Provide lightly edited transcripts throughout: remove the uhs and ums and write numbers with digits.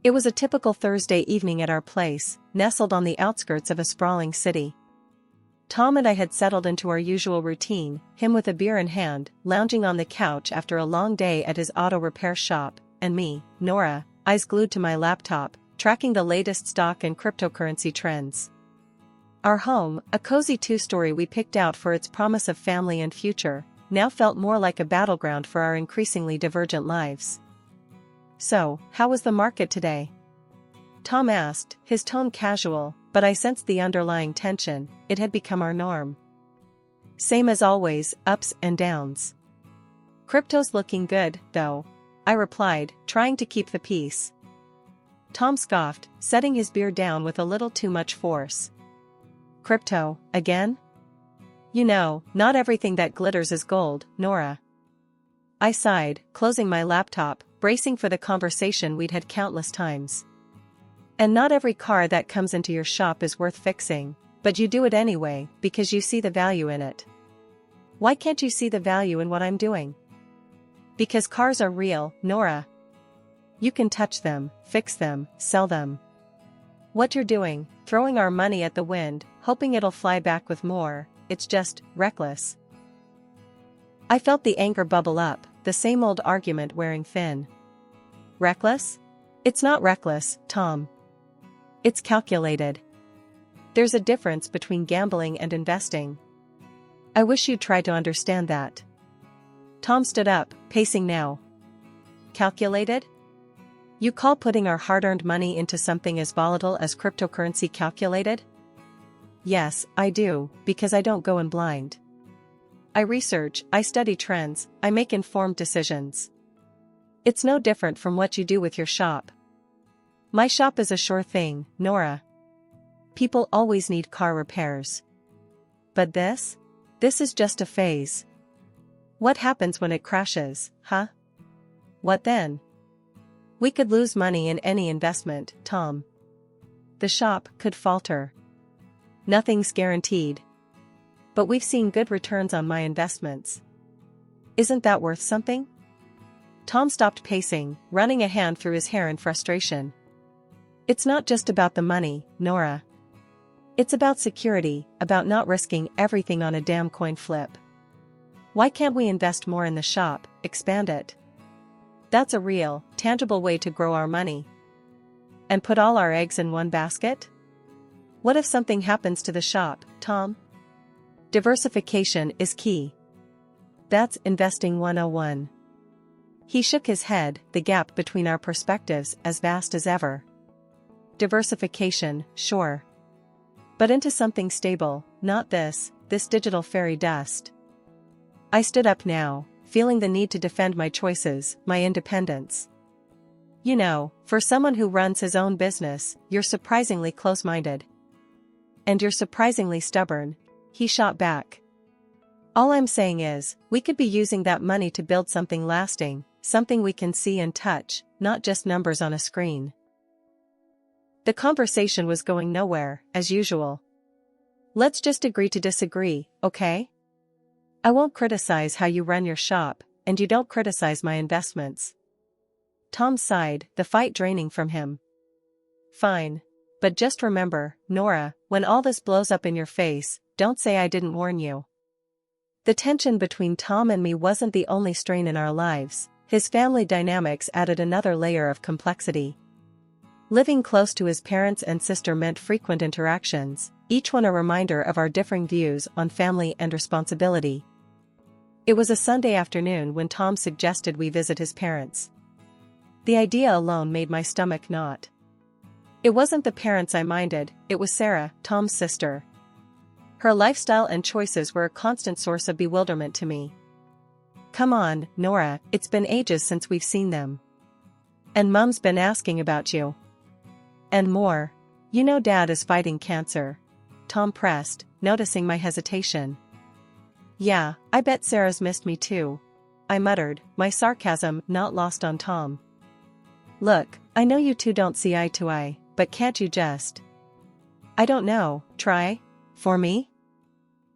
It was a typical Thursday evening at our place, nestled on the outskirts of a sprawling city. Tom and I had settled into our usual routine, him with a beer in hand, lounging on the couch after a long day at his auto repair shop, and me, Nora, eyes glued to my laptop, tracking the latest stock and cryptocurrency trends. Our home, a cozy two-story we picked out for its promise of family and future, now felt more like a battleground for our increasingly divergent lives. "So, how was the market today?" Tom asked, his tone casual, but I sensed the underlying tension. It had become our norm. "Same as always, ups and downs." "Crypto's looking good, though," I replied, trying to keep the peace. Tom scoffed, setting his beer down with a little too much force. "Crypto, again? You know, not everything that glitters is gold, Nora." I sighed, closing my laptop, bracing for the conversation we'd had countless times. "And not every car that comes into your shop is worth fixing, but you do it anyway, because you see the value in it." "Why can't you see the value in what I'm doing?" "Because cars are real, Nora. You can touch them, fix them, sell them. What you're doing, throwing our money at the wind, hoping it'll fly back with more, it's just reckless." I felt the anger bubble up, the same old argument wearing thin. "Reckless? It's not reckless, Tom. It's calculated. There's a difference between gambling and investing. I wish you'd try to understand that." Tom stood up, pacing now. "Calculated? You call putting our hard-earned money into something as volatile as cryptocurrency calculated?" "Yes, I do, because I don't go in blind. I research, I study trends, I make informed decisions. It's no different from what you do with your shop." "My shop is a sure thing, Nora. People always need car repairs. But this? This is just a phase. What happens when it crashes, huh? What then? We could lose money in any investment, Tom. The shop could falter. Nothing's guaranteed. But we've seen good returns on my investments. Isn't that worth something?" Tom stopped pacing, running a hand through his hair in frustration. "It's not just about the money, Nora. It's about security, about not risking everything on a damn coin flip. Why can't we invest more in the shop, expand it? That's a real, tangible way to grow our money. And put all our eggs in one basket? What if something happens to the shop, Tom? Diversification is key. That's investing 101. He shook his head, the gap between our perspectives as vast as ever. "Diversification, sure. But into something stable, not this digital fairy dust." I stood up now, feeling the need to defend my choices, my independence. "You know, for someone who runs his own business, you're surprisingly close-minded. And you're surprisingly stubborn," he shot back. "All I'm saying is, we could be using that money to build something lasting, something we can see and touch, not just numbers on a screen." The conversation was going nowhere, as usual. "Let's just agree to disagree, okay? I won't criticize how you run your shop, and you don't criticize my investments." Tom sighed, the fight draining from him. "Fine. But just remember, Nora, when all this blows up in your face, don't say I didn't warn you." The tension between Tom and me wasn't the only strain in our lives. His family dynamics added another layer of complexity. Living close to his parents and sister meant frequent interactions, each one a reminder of our differing views on family and responsibility. It was a Sunday afternoon when Tom suggested we visit his parents. The idea alone made my stomach knot. It wasn't the parents I minded, it was Sarah, Tom's sister. Her lifestyle and choices were a constant source of bewilderment to me. "Come on, Nora, it's been ages since we've seen them. And Mum's been asking about you. And more. You know Dad is fighting cancer," Tom pressed, noticing my hesitation. "Yeah, I bet Sarah's missed me too," I muttered, my sarcasm not lost on Tom. "Look, I know you two don't see eye to eye, but can't you just— I don't know, try? For me?"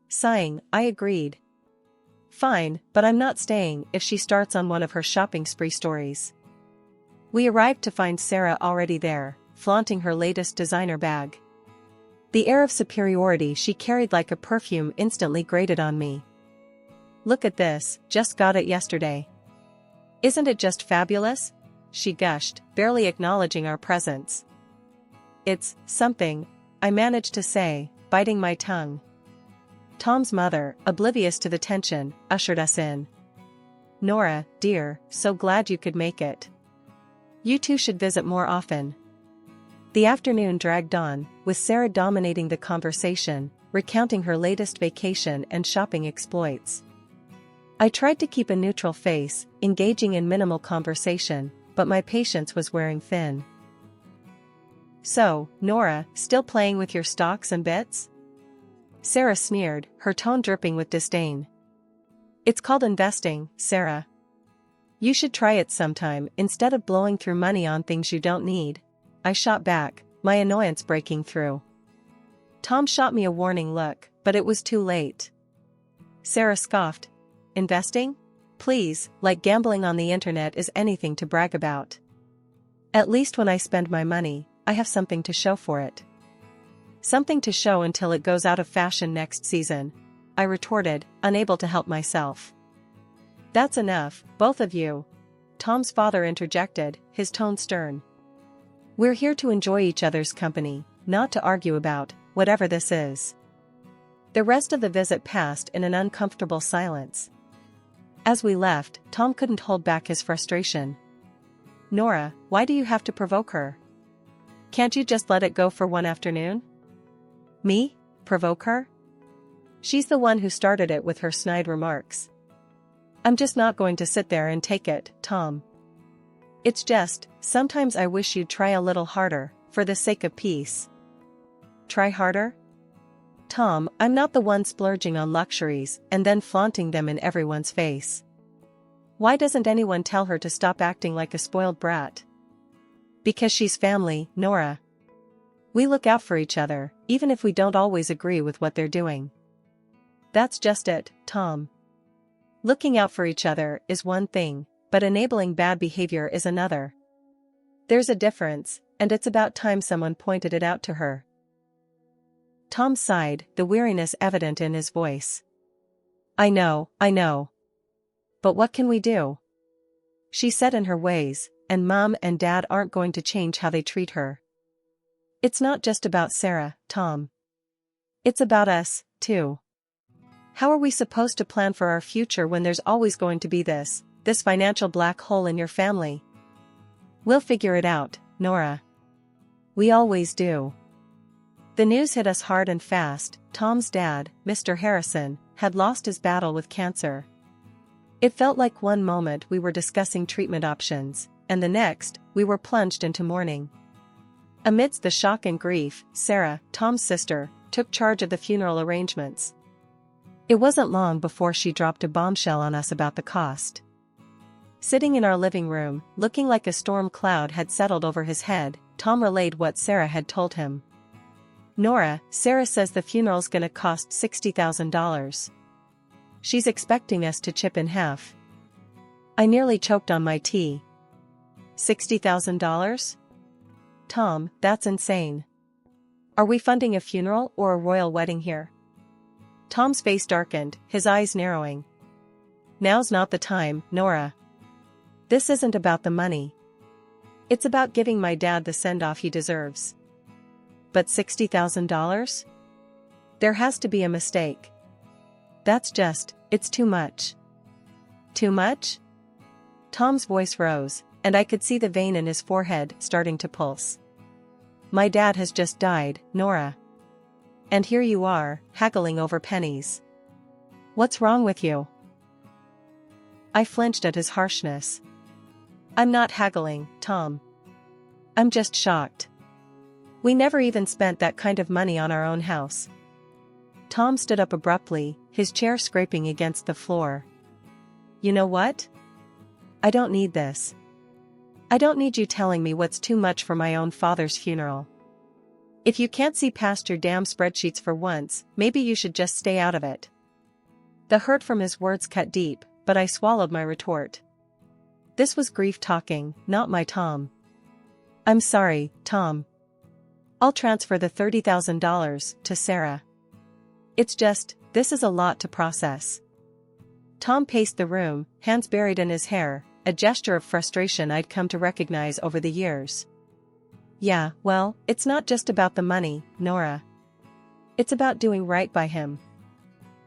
Sighing, I agreed. "Fine, but I'm not staying if she starts on one of her shopping spree stories." We arrived to find Sarah already there, flaunting her latest designer bag. The air of superiority she carried like a perfume instantly grated on me. "Look at this, just got it yesterday. Isn't it just fabulous?" she gushed, barely acknowledging our presence. "It's something," I managed to say, biting my tongue. Tom's mother, oblivious to the tension, ushered us in. "Nora, dear, so glad you could make it. You two should visit more often." The afternoon dragged on, with Sarah dominating the conversation, recounting her latest vacation and shopping exploits. I tried to keep a neutral face, engaging in minimal conversation, but my patience was wearing thin. "So, Nora, still playing with your stocks and bits?" Sarah sneered, her tone dripping with disdain. "It's called investing, Sarah. You should try it sometime instead of blowing through money on things you don't need," I shot back, my annoyance breaking through. Tom shot me a warning look, but it was too late. Sarah scoffed. "Investing? Please, like gambling on the internet is anything to brag about. At least when I spend my money, I have something to show for it." "Something to show until it goes out of fashion next season," I retorted, unable to help myself. "That's enough, both of you," Tom's father interjected, his tone stern. "We're here to enjoy each other's company, not to argue about whatever this is." The rest of the visit passed in an uncomfortable silence. As we left, Tom couldn't hold back his frustration. "Nora, why do you have to provoke her? Can't you just let it go for one afternoon?" "Me? Provoke her? She's the one who started it with her snide remarks. I'm just not going to sit there and take it, Tom. It's just, sometimes I wish you'd try a little harder, for the sake of peace." "Try harder?" "Tom, I'm not the one splurging on luxuries and then flaunting them in everyone's face. Why doesn't anyone tell her to stop acting like a spoiled brat?" "Because she's family, Nora. We look out for each other, even if we don't always agree with what they're doing." "That's just it, Tom. Looking out for each other is one thing, but enabling bad behavior is another. There's a difference, and it's about time someone pointed it out to her." Tom sighed, the weariness evident in his voice. I know. But what can we do? She's set in her ways, and Mom and Dad aren't going to change how they treat her. It's not just about Sarah, Tom. It's about us, too. How are we supposed to plan for our future when there's always going to be this financial black hole in your family? "We'll figure it out, Nora. We always do." The news hit us hard and fast. Tom's dad, Mr. Harrison, had lost his battle with cancer. It felt like one moment we were discussing treatment options, and the next, we were plunged into mourning. Amidst the shock and grief, Sarah, Tom's sister, took charge of the funeral arrangements. It wasn't long before she dropped a bombshell on us about the cost. Sitting in our living room, looking like a storm cloud had settled over his head, Tom relayed what Sarah had told him. "Nora, Sarah says the funeral's gonna cost $60,000. She's expecting us to chip in half." I nearly choked on my tea. $60,000? Tom, that's insane. Are we funding a funeral or a royal wedding here? Tom's face darkened, his eyes narrowing. Now's not the time, Nora. This isn't about the money. It's about giving my dad the send-off he deserves. But $60,000? There has to be a mistake. It's too much. Too much? Tom's voice rose, and I could see the vein in his forehead starting to pulse. My dad has just died, Nora. And here you are, haggling over pennies. What's wrong with you? I flinched at his harshness. I'm not haggling, Tom. I'm just shocked. We never even spent that kind of money on our own house. Tom stood up abruptly, his chair scraping against the floor. You know what? I don't need this. I don't need you telling me what's too much for my own father's funeral. If you can't see past your damn spreadsheets for once, maybe you should just stay out of it. The hurt from his words cut deep, but I swallowed my retort. This was grief talking, not my Tom. I'm sorry, Tom. I'll transfer the $30,000 to Sarah. It's just, this is a lot to process. Tom paced the room, hands buried in his hair, a gesture of frustration I'd come to recognize over the years. Yeah, well, it's not just about the money, Nora. It's about doing right by him.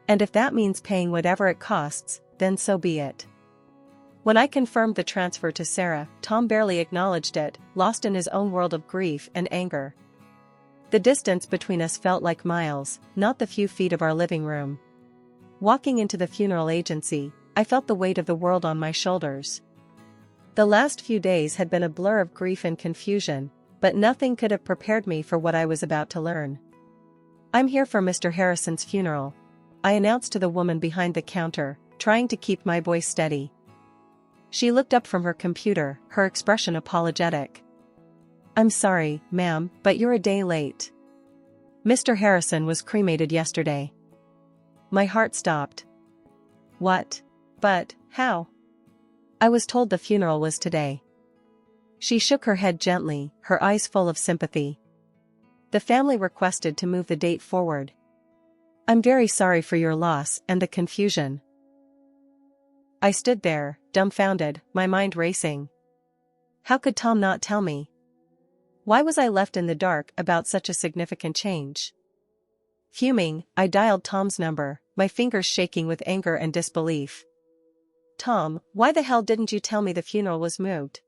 And if that means paying whatever it costs, then so be it. When I confirmed the transfer to Sarah, Tom barely acknowledged it, lost in his own world of grief and anger. The distance between us felt like miles, not the few feet of our living room. Walking into the funeral agency, I felt the weight of the world on my shoulders. The last few days had been a blur of grief and confusion, but nothing could have prepared me for what I was about to learn. I'm here for Mr. Harrison's funeral, I announced to the woman behind the counter, trying to keep my voice steady. She looked up from her computer, her expression apologetic. I'm sorry, ma'am, but you're a day late. Mr. Harrison was cremated yesterday. My heart stopped. What? But, how? I was told the funeral was today. She shook her head gently, her eyes full of sympathy. The family requested to move the date forward. I'm very sorry for your loss and the confusion. I stood there, dumbfounded, my mind racing. How could Tom not tell me? Why was I left in the dark about such a significant change? Fuming, I dialed Tom's number, my fingers shaking with anger and disbelief. Tom, why the hell didn't you tell me the funeral was moved?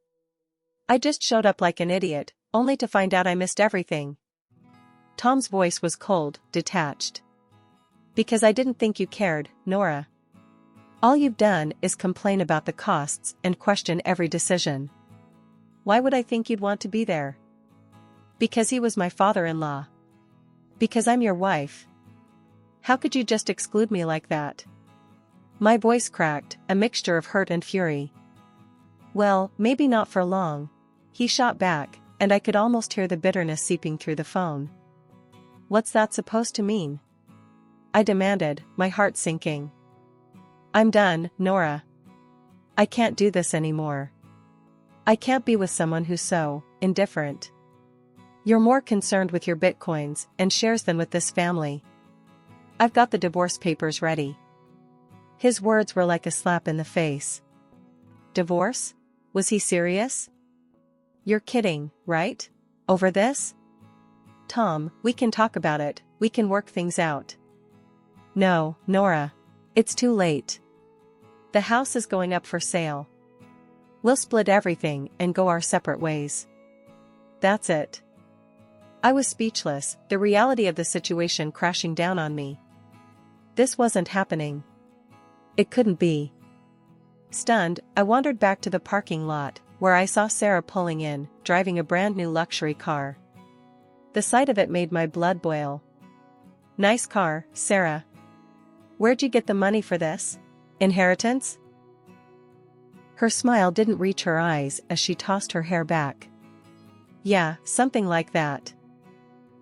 I just showed up like an idiot, only to find out I missed everything. Tom's voice was cold, detached. Because I didn't think you cared, Nora. All you've done is complain about the costs and question every decision. Why would I think you'd want to be there? Because he was my father-in-law. Because I'm your wife. How could you just exclude me like that? My voice cracked, a mixture of hurt and fury. Well, maybe not for long. He shot back, and I could almost hear the bitterness seeping through the phone. What's that supposed to mean? I demanded, my heart sinking. I'm done, Nora. I can't do this anymore. I can't be with someone who's so indifferent. You're more concerned with your bitcoins and shares than with this family. I've got the divorce papers ready. His words were like a slap in the face. Divorce? Was he serious? You're kidding, right? Over this? Tom, we can talk about it, we can work things out. No, Nora. It's too late. The house is going up for sale. We'll split everything and go our separate ways. That's it. I was speechless, the reality of the situation crashing down on me. This wasn't happening. It couldn't be. Stunned, I wandered back to the parking lot, where I saw Sarah pulling in, driving a brand new luxury car. The sight of it made my blood boil. Nice car, Sarah. Where'd you get the money for this? Inheritance? Her smile didn't reach her eyes as she tossed her hair back. Yeah, something like that.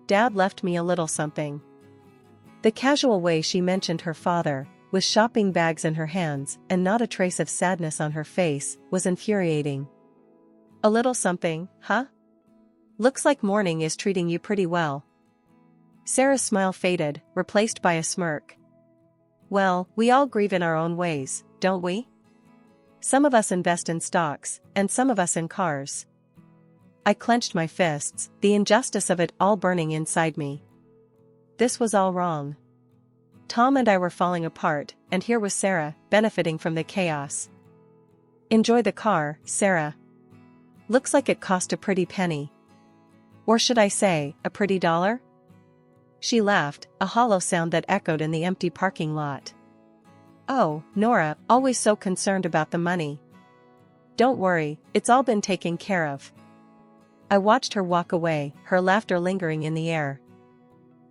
Dad left me a little something. The casual way she mentioned her father, with shopping bags in her hands and not a trace of sadness on her face, was infuriating. A little something, huh? Looks like mourning is treating you pretty well. Sarah's smile faded, replaced by a smirk. Well, we all grieve in our own ways, don't we? Some of us invest in stocks, and some of us in cars. I clenched my fists, the injustice of it all burning inside me. This was all wrong. Tom and I were falling apart, and here was Sarah, benefiting from the chaos. Enjoy the car, Sarah. Looks like it cost a pretty penny. Or should I say, a pretty dollar? She laughed, a hollow sound that echoed in the empty parking lot. Oh, Nora, always so concerned about the money. Don't worry, it's all been taken care of. I watched her walk away, her laughter lingering in the air.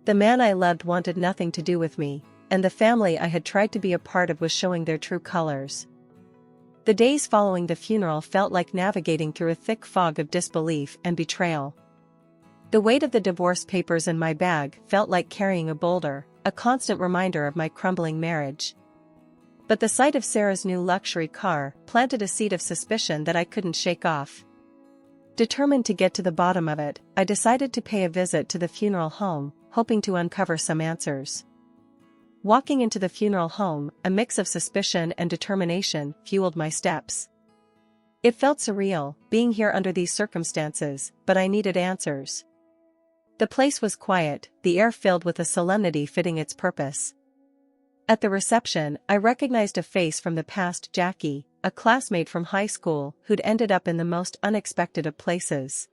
The man I loved wanted nothing to do with me, and the family I had tried to be a part of was showing their true colors. The days following the funeral felt like navigating through a thick fog of disbelief and betrayal. The weight of the divorce papers in my bag felt like carrying a boulder, a constant reminder of my crumbling marriage. But the sight of Sarah's new luxury car planted a seed of suspicion that I couldn't shake off. Determined to get to the bottom of it, I decided to pay a visit to the funeral home, hoping to uncover some answers. Walking into the funeral home, a mix of suspicion and determination fueled my steps. It felt surreal, being here under these circumstances, but I needed answers. The place was quiet, the air filled with a solemnity fitting its purpose. At the reception, I recognized a face from the past: Jackie, a classmate from high school who'd ended up in the most unexpected of places.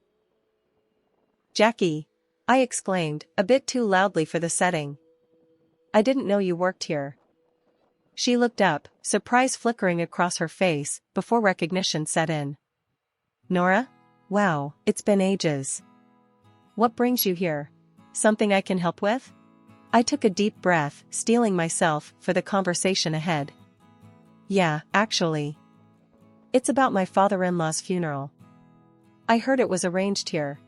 "Jackie!" I exclaimed, a bit too loudly for the setting. "I didn't know you worked here." She looked up, surprise flickering across her face, before recognition set in. "Nora? Wow, it's been ages. What brings you here? Something I can help with?" I took a deep breath, steeling myself for the conversation ahead. "Yeah, actually. It's about my father-in-law's funeral. I heard it was arranged here."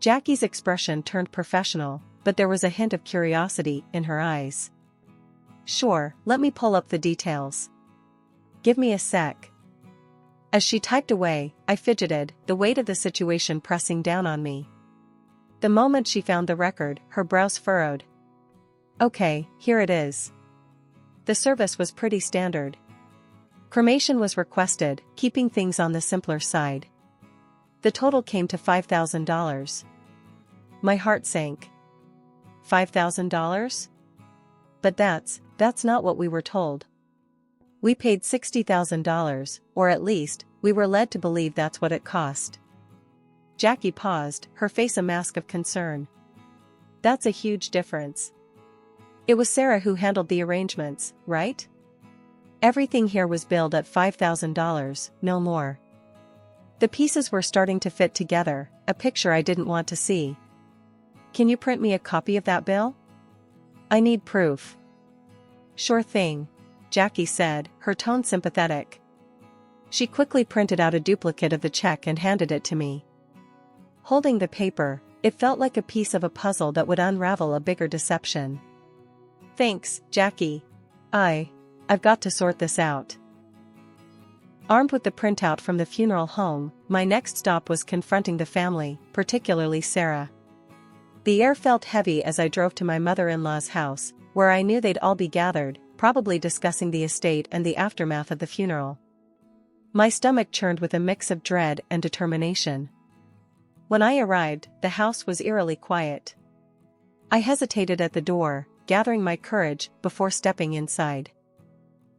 Jackie's expression turned professional, but there was a hint of curiosity in her eyes. "Sure, let me pull up the details. Give me a sec." As she typed away, I fidgeted, the weight of the situation pressing down on me. The moment she found the record, her brows furrowed. "Okay, here it is." The service was pretty standard. Cremation was requested, keeping things on the simpler side. The total came to $5,000. My heart sank. $5,000? But that's not what we were told. We paid $60,000, or at least, we were led to believe that's what it cost. Jackie paused, her face a mask of concern. "That's a huge difference. It was Sarah who handled the arrangements, right? Everything here was billed at $5,000, no more." The pieces were starting to fit together, a picture I didn't want to see. "Can you print me a copy of that bill? I need proof." "Sure thing," Jackie said, her tone sympathetic. She quickly printed out a duplicate of the check and handed it to me. Holding the paper, it felt like a piece of a puzzle that would unravel a bigger deception. "Thanks, Jackie. I've got to sort this out." Armed with the printout from the funeral home, my next stop was confronting the family, particularly Sarah. The air felt heavy as I drove to my mother-in-law's house, where I knew they'd all be gathered, probably discussing the estate and the aftermath of the funeral. My stomach churned with a mix of dread and determination. When I arrived, the house was eerily quiet. I hesitated at the door, gathering my courage before stepping inside.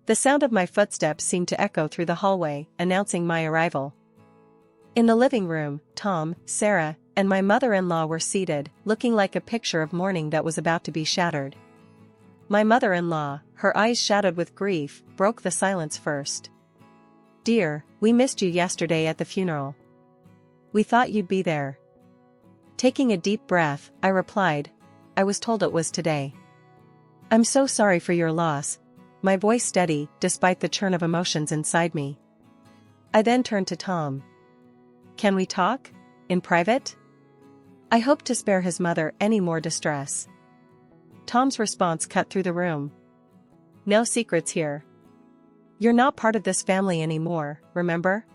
The sound of my footsteps seemed to echo through the hallway, announcing my arrival. In the living room, Tom, Sarah, and my mother-in-law were seated, looking like a picture of mourning that was about to be shattered. My mother-in-law, her eyes shadowed with grief, broke the silence first. "Dear, we missed you yesterday at the funeral. We thought you'd be there." Taking a deep breath, I replied, "I was told it was today." "I'm so sorry for your loss," my voice steady, despite the churn of emotions inside me. I then turned to Tom. "Can we talk? In private?" I hoped to spare his mother any more distress. Tom's response cut through the room. "No secrets here. You're not part of this family anymore, remember?"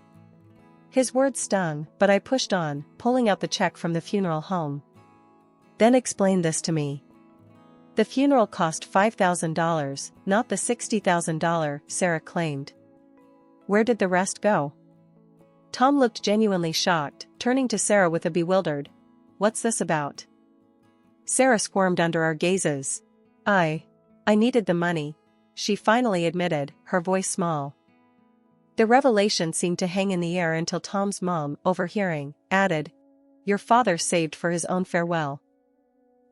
His words stung, but I pushed on, pulling out the check from the funeral home. "Then explain this to me. The funeral cost $5,000, not the $60,000, Sarah claimed. Where did the rest go?" Tom looked genuinely shocked, turning to Sarah with a bewildered, "What's this about?" Sarah squirmed under our gazes. I needed the money," she finally admitted, her voice small. The revelation seemed to hang in the air until Tom's mom, overhearing, added, "Your father saved for his own farewell.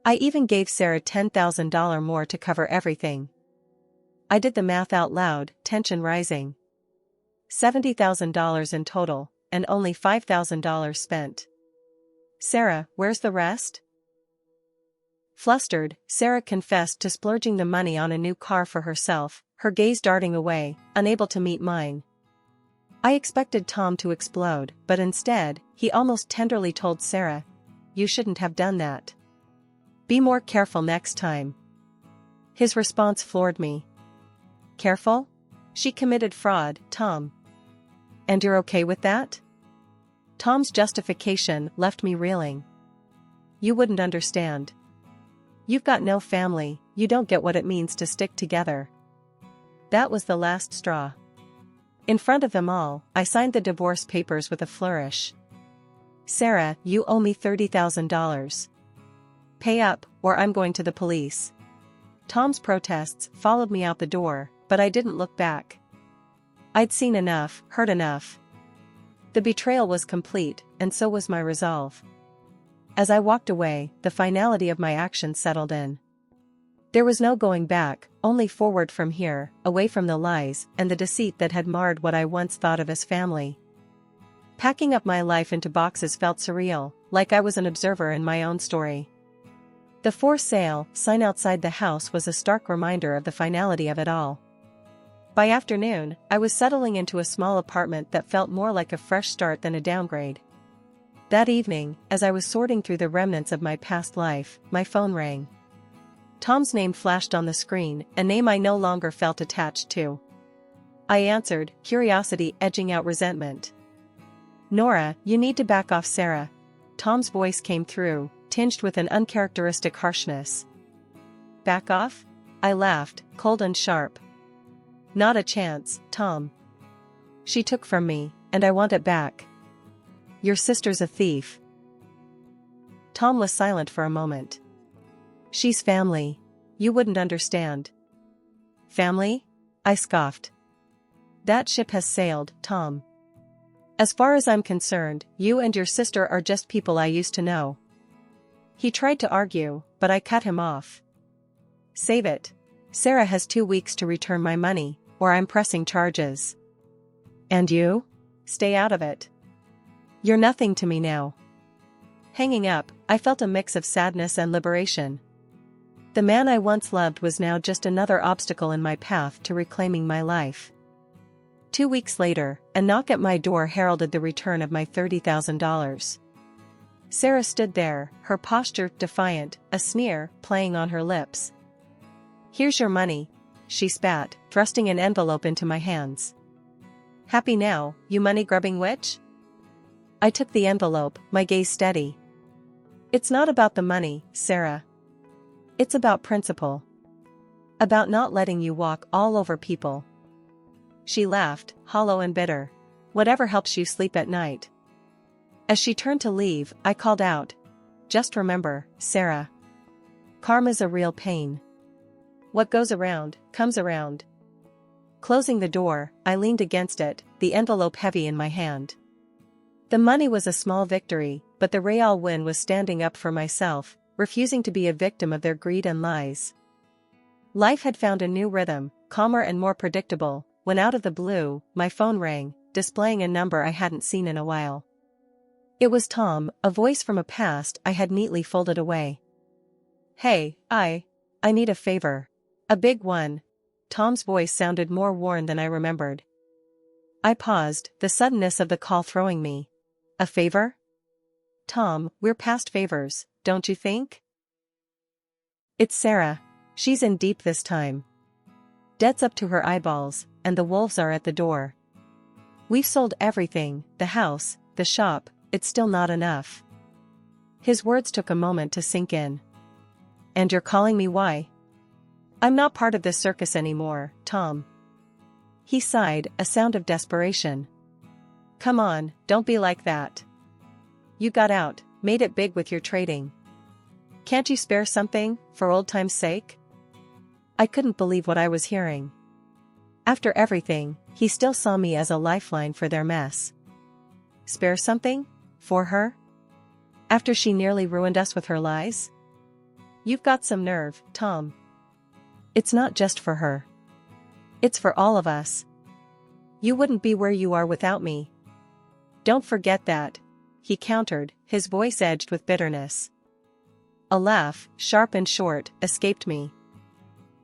I even gave Sarah $10,000 more to cover everything." I did the math out loud, tension rising. $70,000 in total, and only $5,000 spent. "Sarah, where's the rest?" Flustered, Sarah confessed to splurging the money on a new car for herself, her gaze darting away, unable to meet mine. I expected Tom to explode, but instead, he almost tenderly told Sarah, "You shouldn't have done that. Be more careful next time." His response floored me. Careful? She committed fraud, Tom. And you're okay with that? Tom's justification left me reeling. You wouldn't understand. You've got no family, you don't get what it means to stick together. That was the last straw. In front of them all, I signed the divorce papers with a flourish. Sarah, you owe me $30,000. Pay up, or I'm going to the police. Tom's protests followed me out the door, but I didn't look back. I'd seen enough, heard enough. The betrayal was complete, and so was my resolve. As I walked away, the finality of my actions settled in. There was no going back, only forward from here, away from the lies and the deceit that had marred what I once thought of as family. Packing up my life into boxes felt surreal, like I was an observer in my own story. The for sale sign outside the house was a stark reminder of the finality of it all. By afternoon, I was settling into a small apartment that felt more like a fresh start than a downgrade. That evening, as I was sorting through the remnants of my past life, my phone rang. Tom's name flashed on the screen, a name I no longer felt attached to. I answered, curiosity edging out resentment. Nora, you need to back off, Sarah. Tom's voice came through, tinged with an uncharacteristic harshness. Back off? I laughed, cold and sharp. Not a chance, Tom. She took from me, and I want it back. Your sister's a thief. Tom was silent for a moment. She's family. You wouldn't understand. Family? I scoffed. That ship has sailed, Tom. As far as I'm concerned, you and your sister are just people I used to know. He tried to argue, but I cut him off. Save it. Sarah has 2 weeks to return my money, or I'm pressing charges. And you? Stay out of it. You're nothing to me now. Hanging up, I felt a mix of sadness and liberation. The man I once loved was now just another obstacle in my path to reclaiming my life. 2 weeks later, a knock at my door heralded the return of my $30,000. Sarah stood there, her posture defiant, a sneer playing on her lips. Here's your money, she spat, thrusting an envelope into my hands. Happy now, you money-grubbing witch? I took the envelope, my gaze steady. It's not about the money, Sarah. It's about principle. About not letting you walk all over people. She laughed, hollow and bitter. Whatever helps you sleep at night. As she turned to leave, I called out. Just remember, Sarah. Karma's a real pain. What goes around, comes around. Closing the door, I leaned against it, the envelope heavy in my hand. The money was a small victory, but the real win was standing up for myself, refusing to be a victim of their greed and lies. Life had found a new rhythm, calmer and more predictable, when out of the blue, my phone rang, displaying a number I hadn't seen in a while. It was Tom, a voice from a past I had neatly folded away. Hey, I need a favor. A big one. Tom's voice sounded more worn than I remembered. I paused, the suddenness of the call throwing me. A favor? Tom, we're past favors, don't you think? It's Sarah. She's in deep this time. Debt's up to her eyeballs, and the wolves are at the door. We've sold everything, the house, the shop, it's still not enough. His words took a moment to sink in. And you're calling me why? I'm not part of this circus anymore, Tom. He sighed, a sound of desperation. Come on, don't be like that. You got out, made it big with your trading. Can't you spare something, for old time's sake? I couldn't believe what I was hearing. After everything, he still saw me as a lifeline for their mess. Spare something? For her? After she nearly ruined us with her lies? You've got some nerve, Tom. It's not just for her. It's for all of us. You wouldn't be where you are without me. Don't forget that, he countered, his voice edged with bitterness. A laugh, sharp and short, escaped me.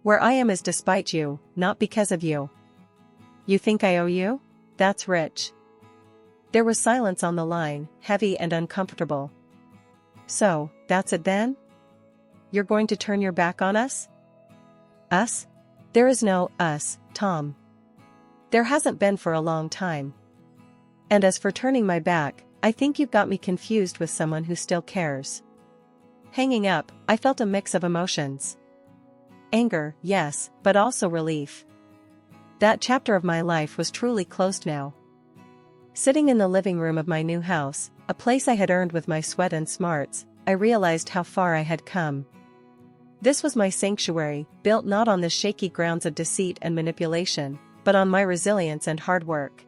Where I am is despite you, not because of you. You think I owe you? That's rich. There was silence on the line, heavy and uncomfortable. So, that's it then? You're going to turn your back on us? Us? There is no us, Tom. There hasn't been for a long time. And as for turning my back, I think you've got me confused with someone who still cares. Hanging up, I felt a mix of emotions. Anger, yes, but also relief. That chapter of my life was truly closed now. Sitting in the living room of my new house, a place I had earned with my sweat and smarts, I realized how far I had come. This was my sanctuary, built not on the shaky grounds of deceit and manipulation, but on my resilience and hard work.